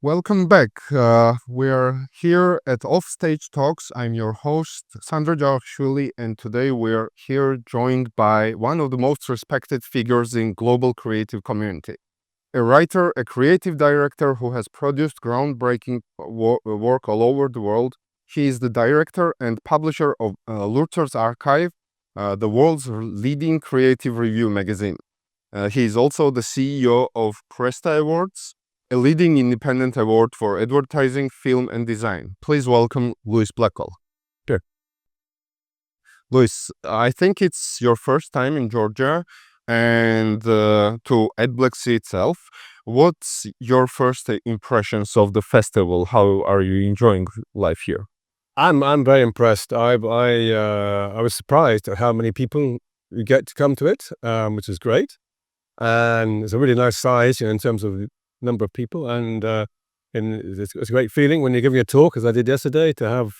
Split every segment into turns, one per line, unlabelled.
Welcome back. We're here at Offstage Talks. I'm your host, Sandra Jalashvili, and today we're here joined by one of the most respected figures in global creative community. A writer, a creative director who has produced groundbreaking work all over the world. He is the director and publisher of Lurzer's Archive, the world's leading creative review magazine. He is also the CEO of Cresta Awards, a leading independent award for advertising, film, and design. Please welcome Lewis Blackwell.
Sure.
Lewis, I think it's your first time in Georgia and to Adblexy itself. What's your first impressions of the festival? How are you enjoying life here?
I'm very impressed. I was surprised at how many people get to come to it, which is great, and it's a really nice size, in terms of number of people, and it's a great feeling when you're giving a talk, as I did yesterday, to have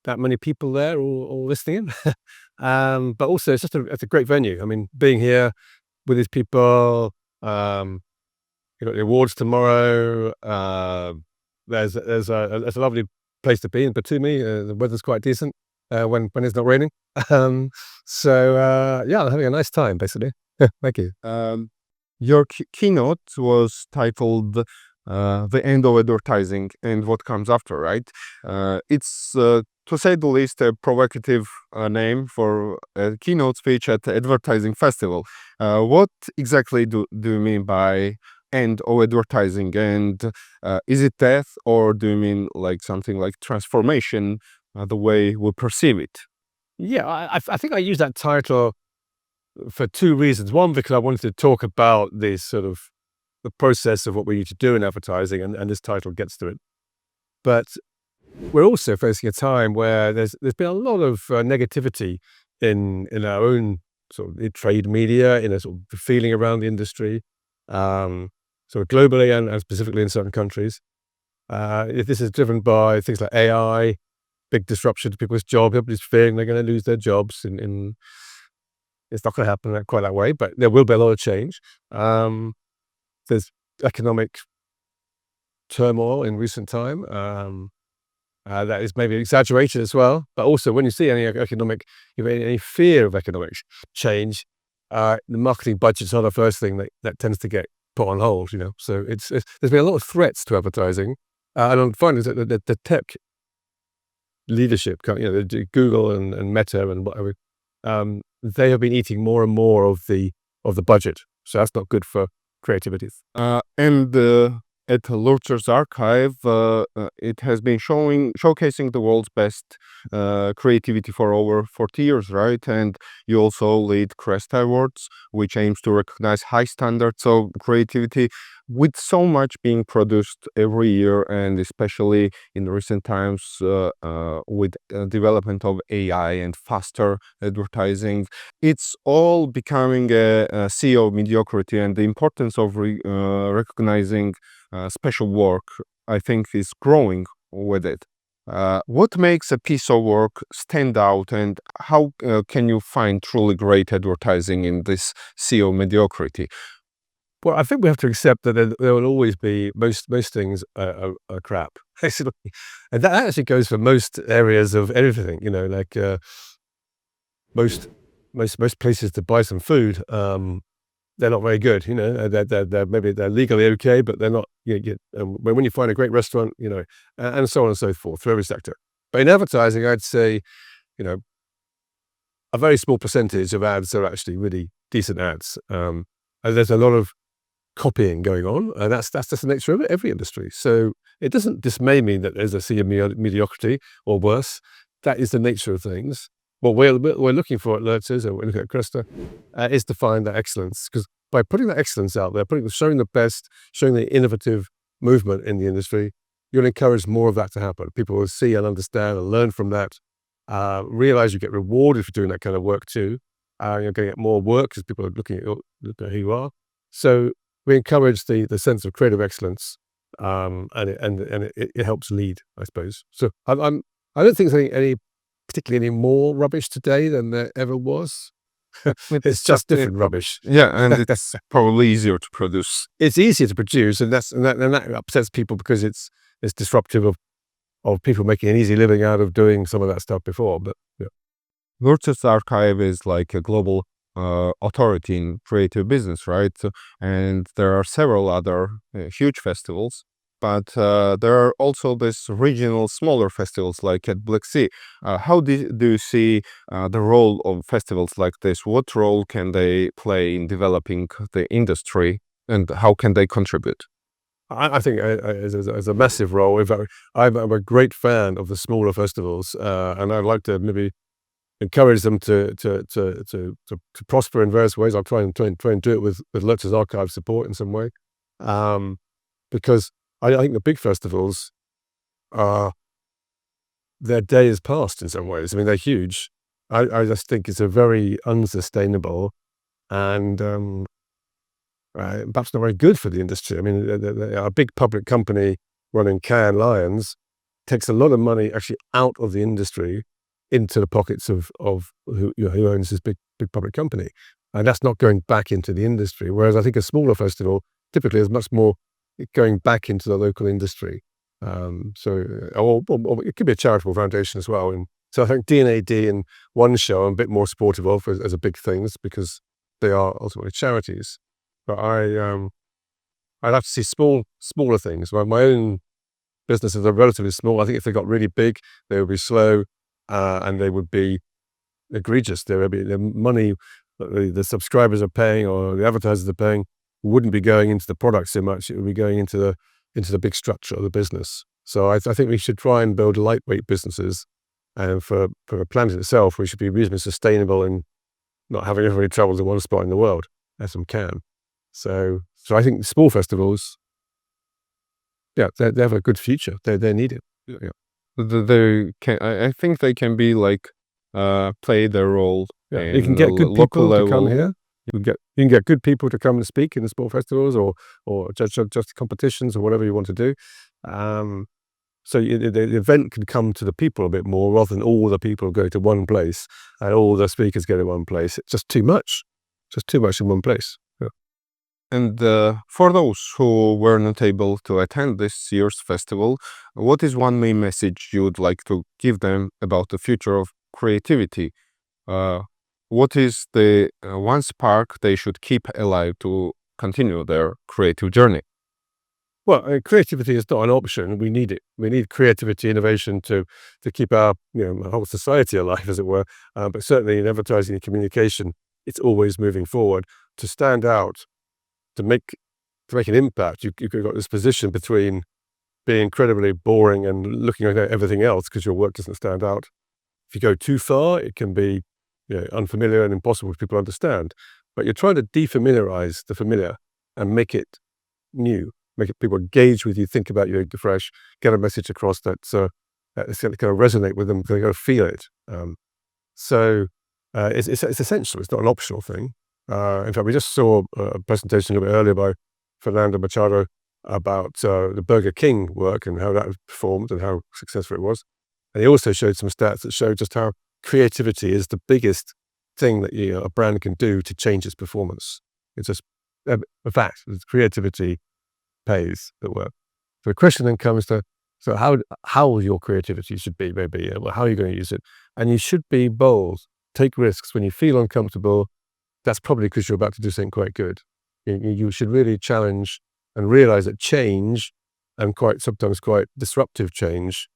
that many people there all listening in. But also it's a great venue. I mean, being here with these people, the awards tomorrow. There's a lovely place to be in Batumi. The weather's quite decent when it's not raining. Yeah, I'm having a nice time, basically. Thank you.
Your keynote was titled The End of Advertising and What Comes After, right? It's, to say the least, a provocative name for a keynote speech at the advertising festival. What exactly do you mean by end of advertising? And is it death, or do you mean like something like transformation, the way we perceive it?
Yeah, I think I used that title for two reasons. One, because I wanted to talk about this sort of the process of what we need to do in advertising, and this title gets to it. But we're also facing a time where there's been a lot of negativity in our own sort of trade media, in a sort of feeling around the industry, sort of globally and specifically in certain countries. This is driven by things like AI, big disruption to people's jobs. Everybody's fearing they're going to lose their jobs. It's not going to happen quite that way, but there will be a lot of change. There's economic turmoil in recent time. That is maybe exaggerated as well, but also when you see any fear of economic change, the marketing budgets are the first thing that tends to get put on hold. So there's been a lot of threats to advertising, and I'm finding that the tech leadership, Google and Meta and whatever, they have been eating more and more of the budget. So that's not good for creativity.
And at Lurzer's Archive, it has been showcasing the world's best creativity for over 40 years, right? And you also lead Cresta Awards, which aims to recognize high standards of creativity, with so much being produced every year, and especially in recent times with development of AI and faster advertising. It's all becoming a sea of mediocrity, and the importance of recognizing special work, I think, is growing with it. What makes a piece of work stand out, and how can you find truly great advertising in this sea of mediocrity?
Well, I think we have to accept that there will always be most things are crap, basically, and that actually goes for most areas of everything. Like most places to buy some food, they're not very good. They're maybe they're legally okay, but they're not. When you find a great restaurant, and so on and so forth for every sector. But in advertising, I'd say, a very small percentage of ads are actually really decent ads. And there's a lot of copying going on, and that's just the nature of every industry. So it doesn't dismay me that there's a sea of mediocrity, or worse. That is the nature of things. What we're looking for at Lürzer, or we're looking at Cresta, is to find that excellence. Because by putting that excellence out there, showing the best, showing the innovative movement in the industry, you'll encourage more of that to happen. People will see and understand and learn from that. Realize you get rewarded for doing that kind of work too. You're going to get more work because people are looking at who you are. So we encourage the sense of creative excellence, and it helps lead, I suppose. So I don't think there's any particularly any more rubbish today than there ever was. It's just different rubbish.
Yeah, and it's probably easier to produce.
It's easier to produce, and that upsets people because it's disruptive of people making an easy living out of doing some of that stuff before. But yeah.
Lurzer's archive is like a global authority in creative business, right? And there are several other huge festivals, but there are also these regional smaller festivals like at Black Sea. How do you see the role of festivals like this? What role can they play in developing the industry, and how can they contribute?
I think as a massive role. In fact, I'm a great fan of the smaller festivals, and I'd like to maybe encourage them to prosper in various ways. I'll try and do it with Lürtzer's archive support in some way, because I think the big festivals are their day is past in some ways. I mean, they're huge. I just think it's a very unsustainable and perhaps not very good for the industry. I mean, a big public company running Cannes Lions takes a lot of money actually out of the industry into the pockets of who owns this big public company, and that's not going back into the industry. Whereas I think a smaller festival typically is much more going back into the local industry. Or it could be a charitable foundation as well. And so I think D&AD and One Show I'm a bit more supportive of as a big things because they are ultimately charities. But I'd have to see smaller things. My own businesses are relatively small. I think if they got really big, they would be slow. And they would be egregious. There would be the money that the subscribers are paying or the advertisers are paying wouldn't be going into the product so much. It would be going into the big structure of the business. So I think we should try and build lightweight businesses, and for the planet itself, we should be reasonably sustainable and not having everybody travels in one spot in the world, as we can. So I think small festivals, yeah, they have a good future. They're needed. Yeah.
They can. I think they can be like play their role.
Yeah, you can get good
local
people
level.
to come here. You can get good people to come and speak in the sport festivals or just competitions or whatever you want to do. So the event can come to the people a bit more rather than all the people go to one place and all the speakers go to one place. It's just too much. Just too much in one place. Yeah.
And for those who were not able to attend this year's festival, what is one main message you would like to give them about the future of creativity? What is the one spark they should keep alive to continue their creative journey?
Well, creativity is not an option. We need it. We need creativity, innovation to keep our whole society alive, as it were. But certainly in advertising and communication, it's always moving forward. To stand out, to make an impact, you've got this position between being incredibly boring and looking at everything else because your work doesn't stand out. If you go too far, it can be unfamiliar and impossible for people to understand. But you're trying to defamiliarize the familiar and make it new, make it people engage with you, think about you afresh, get a message across that's going to kind of resonate with them, they're going to feel it. So it's essential. It's not an optional thing. In fact, we just saw a presentation a little bit earlier by Fernando Machado about the Burger King work and how that performed and how successful it was. And he also showed some stats that showed just how creativity is the biggest thing that a brand can do to change its performance. It's just a fact. Creativity pays at work. So the question then comes to, so how your creativity should be, maybe, how are you going to use it? And you should be bold, take risks. When you feel uncomfortable, that's probably because you're about to do something quite good. You should really challenge and realize that change, and sometimes quite disruptive change,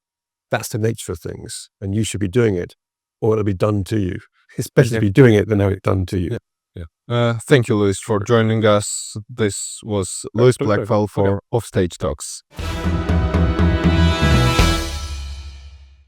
that's the nature of things, and you should be doing it, or it'll be done to you. It's better to be doing it than have it done to you.
Yeah. Thank you, Lewis, for joining us. This was Lewis Blackwell for Offstage Talks.